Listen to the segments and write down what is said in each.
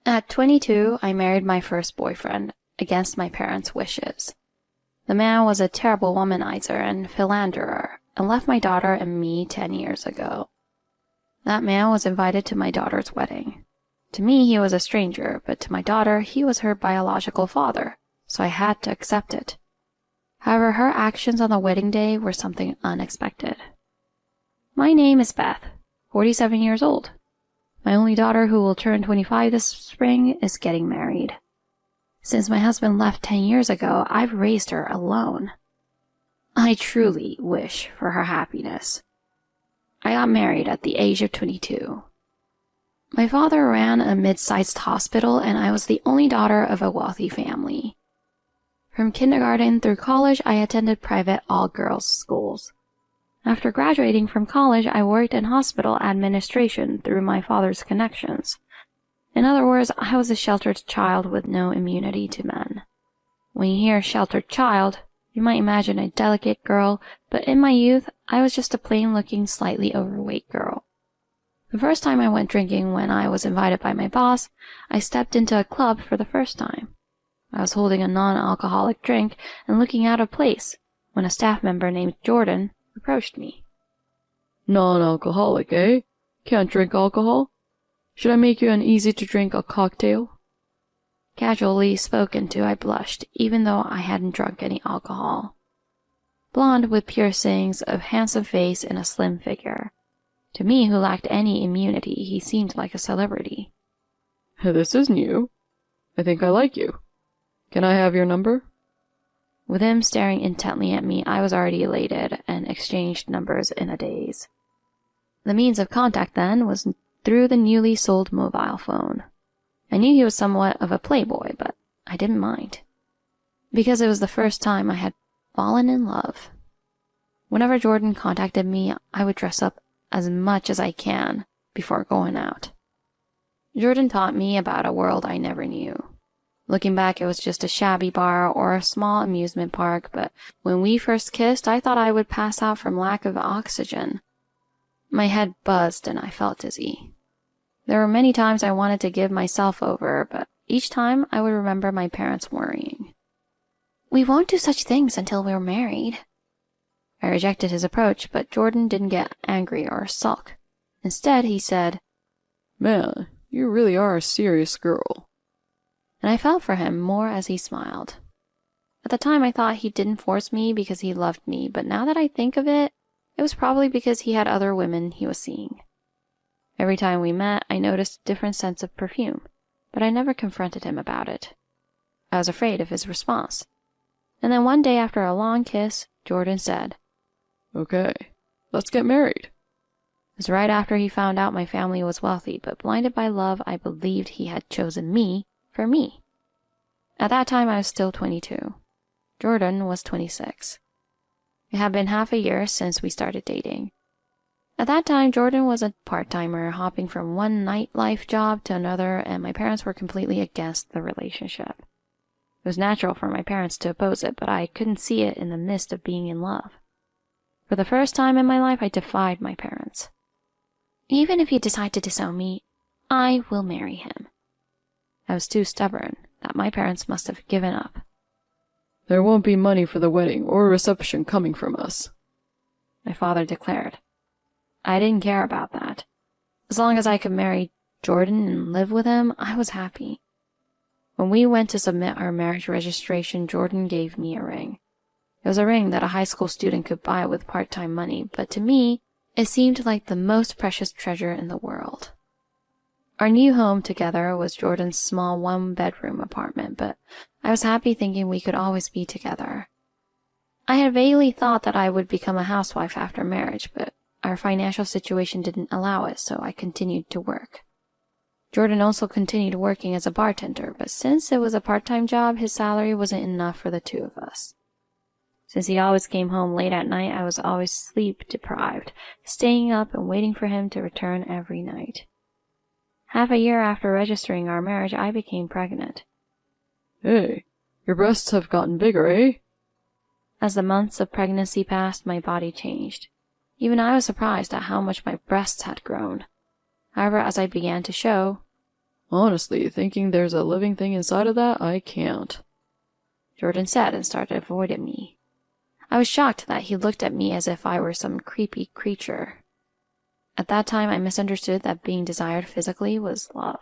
At 22, I married my first boyfriend, against my parents' wishes. The man was a terrible womanizer and philanderer, and left my daughter and me 10 years ago. That man was invited to my daughter's wedding. To me, he was a stranger, but to my daughter, he was her biological father, so I had to accept it. However, her actions on the wedding day were something unexpected. My name is Beth, 47 years old. My only daughter, who will turn 25 this spring, is getting married. Since my husband left 10 years ago, I've raised her alone. I truly wish for her happiness. I got married at the age of 22. My father ran a mid-sized hospital, and I was the only daughter of a wealthy family. From kindergarten through college, I attended private all-girls schools. After graduating from college, I worked in hospital administration through my father's connections. In other words, I was a sheltered child with no immunity to men. When you hear sheltered child, you might imagine a delicate girl, but in my youth, I was just a plain-looking, slightly overweight girl. The first time I went drinking when I was invited by my boss, I stepped into a club for the first time. I was holding a non-alcoholic drink and looking out of place when a staff member named Jordan approached me. Non-alcoholic, eh? Can't drink alcohol? Should I make you an easy-to-drink cocktail? Casually spoken to, I blushed, even though I hadn't drunk any alcohol. Blonde with piercings, a handsome face, and a slim figure. To me, who lacked any immunity, he seemed like a celebrity. This is new. I think I like you. Can I have your number? With him staring intently at me, I was already elated and exchanged numbers in a daze. The means of contact then was through the newly sold mobile phone. I knew he was somewhat of a playboy, but I didn't mind, because it was the first time I had fallen in love. Whenever Jordan contacted me, I would dress up as much as I can before going out. Jordan taught me about a world I never knew. Looking back, it was just a shabby bar or a small amusement park, but when we first kissed, I thought I would pass out from lack of oxygen. My head buzzed and I felt dizzy. There were many times I wanted to give myself over, but each time I would remember my parents worrying. "We won't do such things until we're married." I rejected his approach, but Jordan didn't get angry or sulk. Instead, he said, "Man, you really are a serious girl." And I felt for him more as he smiled. At the time, I thought he didn't force me because he loved me, but now that I think of it, it was probably because he had other women he was seeing. Every time we met, I noticed a different sense of perfume, but I never confronted him about it. I was afraid of his response. And then one day after a long kiss, Jordan said, "Okay, let's get married." It was right after he found out my family was wealthy, but blinded by love, I believed he had chosen me for me. At that time, I was still 22. Jordan was 26. It had been half a year since we started dating. At that time, Jordan was a part-timer, hopping from one nightlife job to another, and my parents were completely against the relationship. It was natural for my parents to oppose it, but I couldn't see it in the midst of being in love. For the first time in my life, I defied my parents. "Even if you decide to disown me, I will marry him." I was too stubborn that my parents must have given up. "There won't be money for the wedding or reception coming from us," my father declared. I didn't care about that. As long as I could marry Jordan and live with him, I was happy. When we went to submit our marriage registration, Jordan gave me a ring. It was a ring that a high school student could buy with part-time money, but to me, it seemed like the most precious treasure in the world. Our new home together was Jordan's small one-bedroom apartment, but I was happy thinking we could always be together. I had vaguely thought that I would become a housewife after marriage, but our financial situation didn't allow it, so I continued to work. Jordan also continued working as a bartender, but since it was a part-time job, his salary wasn't enough for the two of us. Since he always came home late at night, I was always sleep-deprived, staying up and waiting for him to return every night. Half a year after registering our marriage, I became pregnant. "Hey, your breasts have gotten bigger, eh?" As the months of pregnancy passed, my body changed. Even I was surprised at how much my breasts had grown. However, as I began to show, Honestly, thinking there's a living thing inside of that, I can't. Jordan said and started avoiding me. I was shocked that he looked at me as if I were some creepy creature. At that time, I misunderstood that being desired physically was love.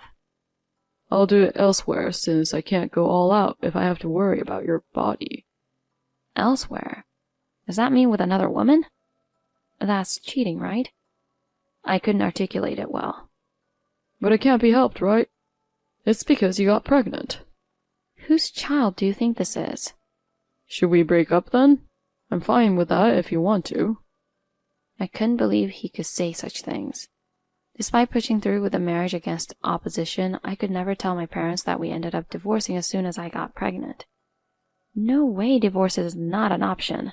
I'll do it elsewhere, since I can't go all out if I have to worry about your body. Elsewhere? Does that mean with another woman? That's cheating, right? I couldn't articulate it well. But it can't be helped, right? It's because you got pregnant. Whose child do you think this is? Should we break up then? I'm fine with that if you want to. I couldn't believe he could say such things. Despite pushing through with a marriage against opposition, I could never tell my parents that we ended up divorcing as soon as I got pregnant. No way divorce is not an option.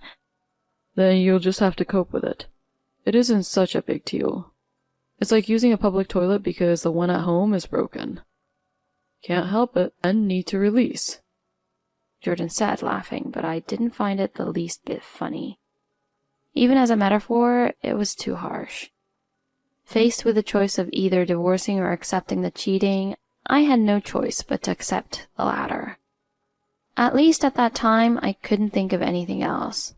Then you'll just have to cope with it. It isn't such a big deal. It's like using a public toilet because the one at home is broken. Can't help it and need to release. Jordan said, laughing, but I didn't find it the least bit funny. Even as a metaphor, it was too harsh. Faced with the choice of either divorcing or accepting the cheating, I had no choice but to accept the latter. At least at that time, I couldn't think of anything else.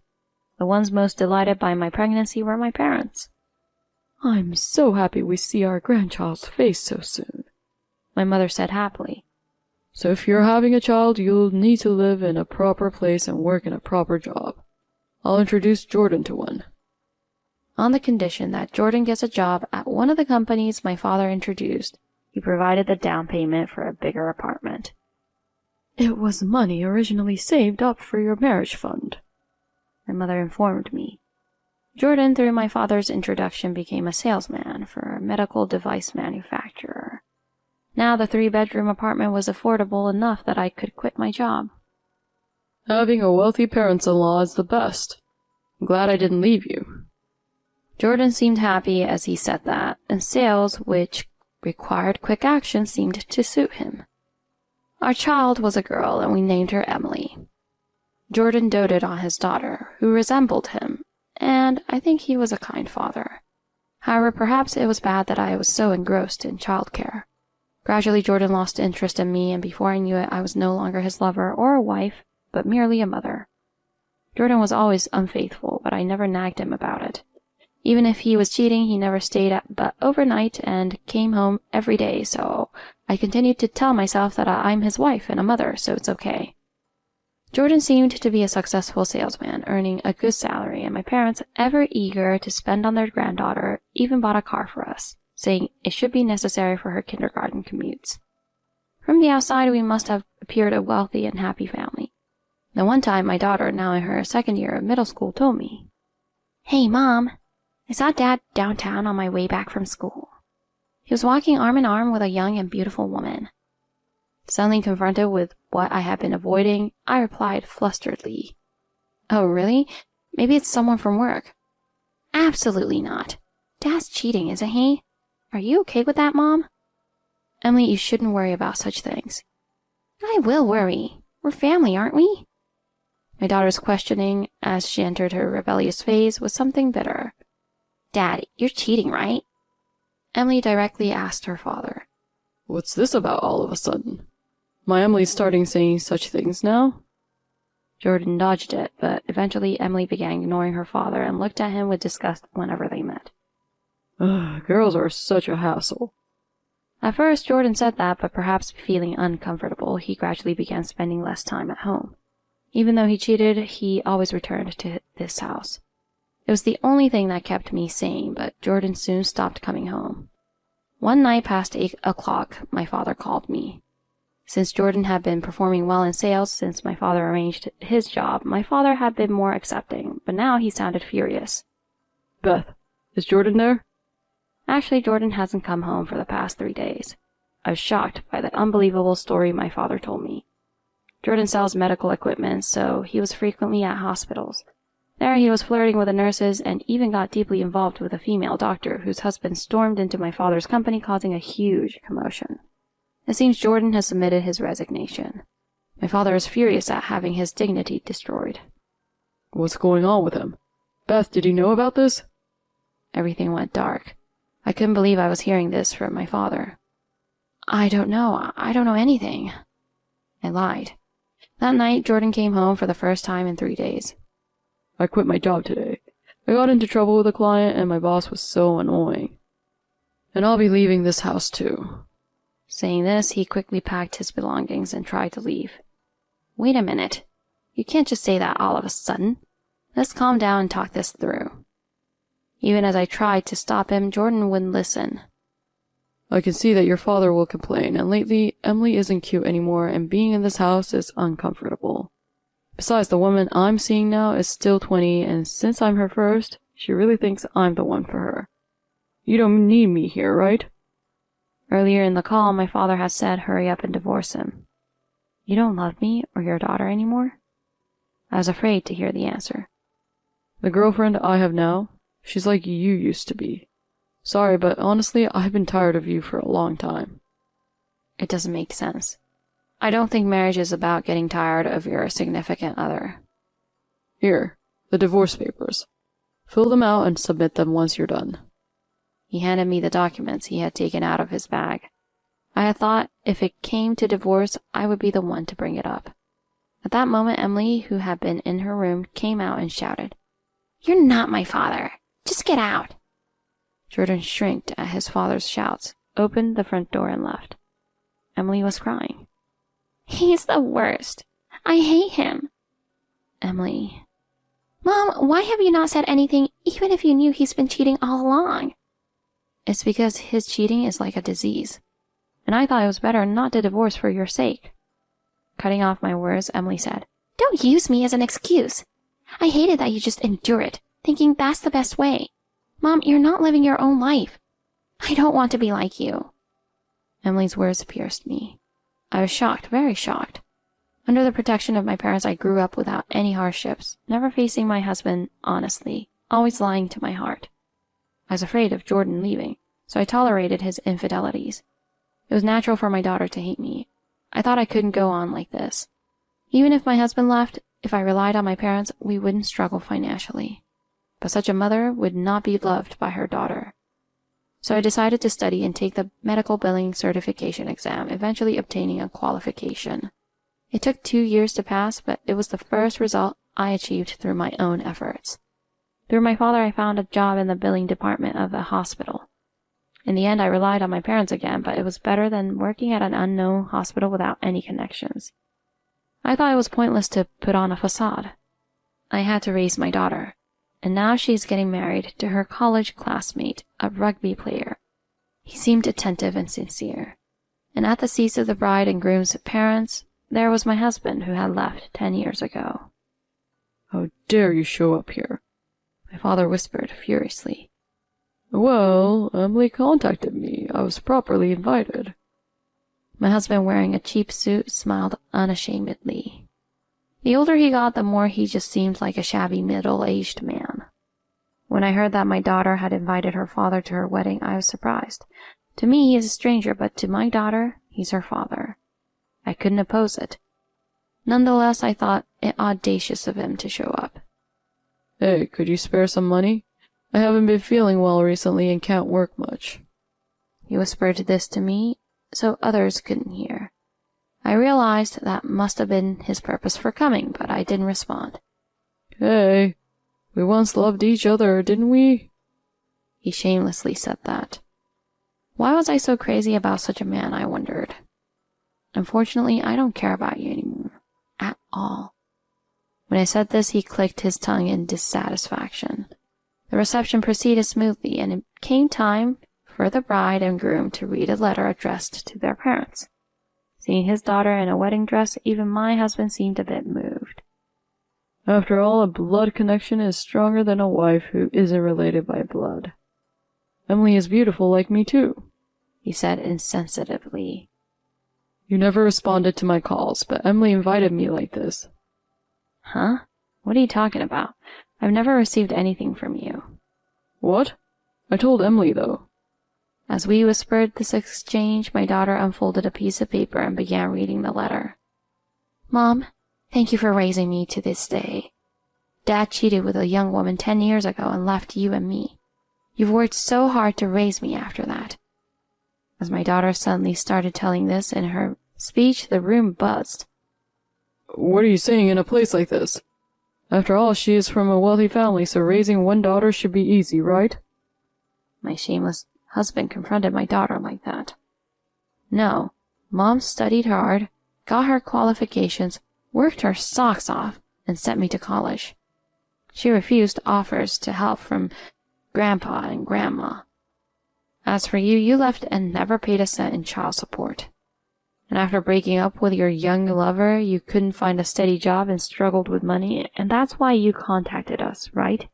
The ones most delighted by my pregnancy were my parents. I'm so happy we see our grandchild's face so soon, my mother said happily. So if you're having a child, you'll need to live in a proper place and work in a proper job. I'll introduce Jordan to one. On the condition that Jordan gets a job at one of the companies my father introduced, he provided the down payment for a bigger apartment. It was money originally saved up for your marriage fund, my mother informed me. Jordan, through my father's introduction, became a salesman for a medical device manufacturer. Now the 3-bedroom apartment was affordable enough that I could quit my job. Having a wealthy parents-in-law is the best. I'm glad I didn't leave you. Jordan seemed happy as he said that, and sales, which required quick action, seemed to suit him. Our child was a girl, and we named her Emily. Jordan doted on his daughter, who resembled him, and I think he was a kind father. However, perhaps it was bad that I was so engrossed in childcare. Gradually, Jordan lost interest in me, and before I knew it, I was no longer his lover or a wife, but merely a mother. Jordan was always unfaithful, but I never nagged him about it. Even if he was cheating, he never stayed but overnight and came home every day, so I continued to tell myself that I'm his wife and a mother, so it's okay. Jordan seemed to be a successful salesman, earning a good salary, and my parents, ever eager to spend on their granddaughter, even bought a car for us, saying it should be necessary for her kindergarten commutes. From the outside, we must have appeared a wealthy and happy family. The one time my daughter, now in her second year of middle school, told me, "Hey, Mom, I saw Dad downtown on my way back from school. He was walking arm in arm with a young and beautiful woman." Suddenly confronted with what I had been avoiding, I replied flusteredly, "Oh, really? Maybe it's someone from work." "Absolutely not. Dad's cheating, isn't he? Are you okay with that, Mom?" "Emily, you shouldn't worry about such things." "I will worry. We're family, aren't we?" My daughter's questioning, as she entered her rebellious phase, was something bitter. "Dad, you're cheating, right?" Emily directly asked her father. What's this about all of a sudden? My Emily's starting saying such things now? Jordan dodged it, but eventually Emily began ignoring her father and looked at him with disgust whenever they met. Ugh, girls are such a hassle. At first, Jordan said that, but perhaps feeling uncomfortable, he gradually began spending less time at home. Even though he cheated, he always returned to this house. It was the only thing that kept me sane, but Jordan soon stopped coming home. One night past 8 o'clock, my father called me. Since Jordan had been performing well in sales since my father arranged his job, my father had been more accepting, but now he sounded furious. "Beth, is Jordan there?" Actually, Jordan hasn't come home for the past 3 days. I was shocked by the unbelievable story my father told me. Jordan sells medical equipment, so he was frequently at hospitals. There he was flirting with the nurses and even got deeply involved with a female doctor whose husband stormed into my father's company, causing a huge commotion. It seems Jordan has submitted his resignation. My father is furious at having his dignity destroyed. What's going on with him? Beth, did you know about this? Everything went dark. I couldn't believe I was hearing this from my father. I don't know. I don't know anything. I lied. That night, Jordan came home for the first time in 3 days. I quit my job today. I got into trouble with a client and my boss was so annoying. And I'll be leaving this house too. Saying this, he quickly packed his belongings and tried to leave. Wait a minute. You can't just say that all of a sudden. Let's calm down and talk this through. Even as I tried to stop him, Jordan wouldn't listen. I can see that your father will complain, and lately, Emily isn't cute anymore, and being in this house is uncomfortable. Besides, the woman I'm seeing now is still 20, and since I'm her first, she really thinks I'm the one for her. You don't need me here, right? Earlier in the call, my father had said hurry up and divorce him. You don't love me or your daughter anymore? I was afraid to hear the answer. The girlfriend I have now, she's like you used to be. Sorry, but honestly, I've been tired of you for a long time. It doesn't make sense. I don't think marriage is about getting tired of your significant other. Here, the divorce papers. Fill them out and submit them once you're done. He handed me the documents he had taken out of his bag. I had thought if it came to divorce, I would be the one to bring it up. At that moment, Emily, who had been in her room, came out and shouted, "You're not my father. Just get out." Jordan shrieked at his father's shouts, opened the front door and left. Emily was crying. "He's the worst. I hate him." Emily. "Mom, why have you not said anything even if you knew he's been cheating all along?" "It's because his cheating is like a disease, and I thought it was better not to divorce for your sake." Cutting off my words, Emily said, "Don't use me as an excuse. I hated that you just endure it, thinking that's the best way. Mom, you're not living your own life. I don't want to be like you." Emily's words pierced me. I was shocked, very shocked. Under the protection of my parents, I grew up without any hardships, never facing my husband honestly, always lying to my heart. I was afraid of Jordan leaving, so I tolerated his infidelities. It was natural for my daughter to hate me. I thought I couldn't go on like this. Even if my husband left, if I relied on my parents, we wouldn't struggle financially. But such a mother would not be loved by her daughter. So I decided to study and take the medical billing certification exam, eventually obtaining a qualification. It took 2 years to pass, but it was the first result I achieved through my own efforts. Through my father, I found a job in the billing department of a hospital. In the end, I relied on my parents again, but it was better than working at an unknown hospital without any connections. I thought it was pointless to put on a facade. I had to raise my daughter, and now she's getting married to her college classmate, a rugby player. He seemed attentive and sincere. And at the seats of the bride and groom's parents, there was my husband who had left 10 years ago. "How dare you show up here?" My father whispered furiously. "Well, Emily contacted me. I was properly invited." My husband, wearing a cheap suit, smiled unashamedly. The older he got, the more he just seemed like a shabby middle-aged man. When I heard that my daughter had invited her father to her wedding, I was surprised. To me, he is a stranger, but to my daughter, he's her father. I couldn't oppose it. Nonetheless, I thought it audacious of him to show up. "Hey, could you spare some money? I haven't been feeling well recently and can't work much." He whispered this to me, so others couldn't hear. I realized that must have been his purpose for coming, but I didn't respond. "Hey, we once loved each other, didn't we?" He shamelessly said that. Why was I so crazy about such a man, I wondered. Unfortunately, I don't care about you anymore. At all. When I said this, he clicked his tongue in dissatisfaction. The reception proceeded smoothly, and it came time for the bride and groom to read a letter addressed to their parents. Seeing his daughter in a wedding dress, even my husband seemed a bit moved. "After all, a blood connection is stronger than a wife who isn't related by blood. Emily is beautiful like me too," he said insensitively. "You never responded to my calls, but Emily invited me like this." Huh? What are you talking about? I've never received anything from you. "What? I told Emily, though." As we whispered this exchange, my daughter unfolded a piece of paper and began reading the letter. "Mom, thank you for raising me to this day. Dad cheated with a young woman 10 years ago and left you and me. You've worked so hard to raise me after that." As my daughter suddenly started telling this in her speech, the room buzzed. What are you saying in a place like this? After all, she is from a wealthy family, so raising one daughter should be easy, right? My shameless husband confronted my daughter like that. No, Mom studied hard, got her qualifications, worked her socks off, and sent me to college. She refused offers to help from Grandpa and Grandma. As for you, you left and never paid a cent in child support. And after breaking up with your young lover, you couldn't find a steady job and struggled with money, and that's why you contacted us, right?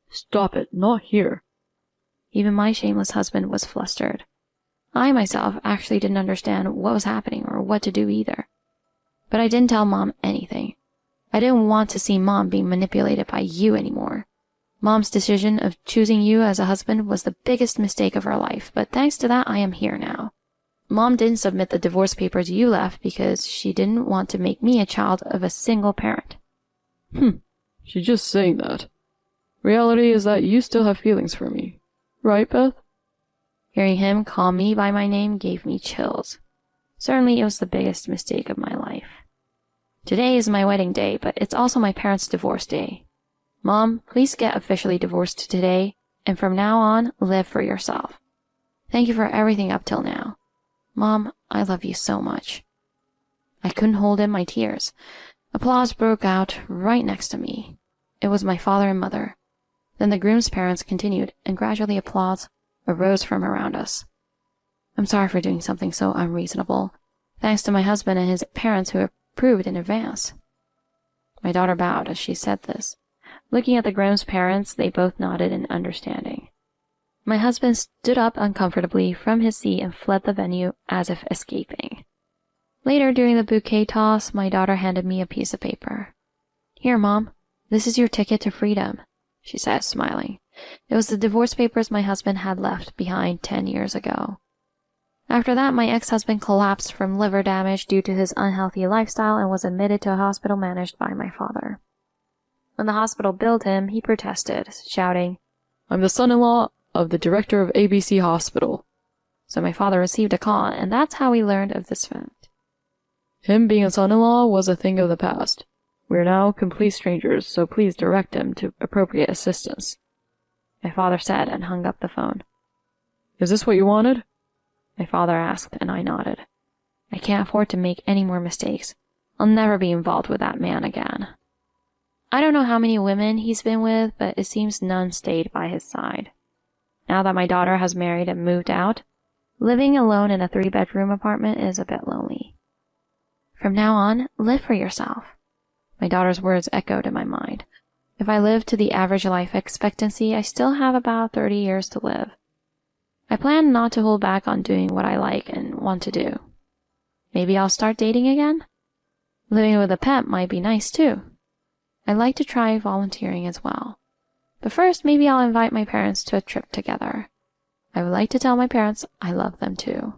Stop it, not here. Even my shameless husband was flustered. I myself actually didn't understand what was happening or what to do either. But I didn't tell Mom anything. I didn't want to see Mom being manipulated by you anymore. Mom's decision of choosing you as a husband was the biggest mistake of her life, but thanks to that I am here now. Mom didn't submit the divorce papers you left because she didn't want to make me a child of a single parent. She's just saying that. Reality is that you still have feelings for me. Right, Beth? Hearing him call me by my name gave me chills. Certainly it was the biggest mistake of my life. Today is my wedding day, but it's also my parents' divorce day. Mom, please get officially divorced today, and from now on, live for yourself. Thank you for everything up till now. Mom, I love you so much. I couldn't hold in my tears. Applause broke out right next to me. It was my father and mother. Then the groom's parents continued, and gradually applause arose from around us. I'm sorry for doing something so unreasonable. Thanks to my husband and his parents who approved in advance. My daughter bowed as she said this. Looking at the groom's parents, they both nodded in understanding. My husband stood up uncomfortably from his seat and fled the venue as if escaping. Later, during the bouquet toss, my daughter handed me a piece of paper. Here, Mom, this is your ticket to freedom, she said, smiling. It was the divorce papers my husband had left behind 10 years ago. After that, my ex-husband collapsed from liver damage due to his unhealthy lifestyle and was admitted to a hospital managed by my father. When the hospital billed him, he protested, shouting, I'm the son-in-law of the director of ABC Hospital. So my father received a call, and that's how we learned of this fact. Him being a son-in-law was a thing of the past. We are now complete strangers, so please direct him to appropriate assistance, my father said and hung up the phone. Is this what you wanted? My father asked, and I nodded. I can't afford to make any more mistakes. I'll never be involved with that man again. I don't know how many women he's been with, but it seems none stayed by his side. Now that my daughter has married and moved out, living alone in a 3-bedroom apartment is a bit lonely. From now on, live for yourself. My daughter's words echoed in my mind. If I live to the average life expectancy, I still have about 30 years to live. I plan not to hold back on doing what I like and want to do. Maybe I'll start dating again? Living with a pet might be nice too. I'd like to try volunteering as well. But first, maybe I'll invite my parents to a trip together. I would like to tell my parents I love them too.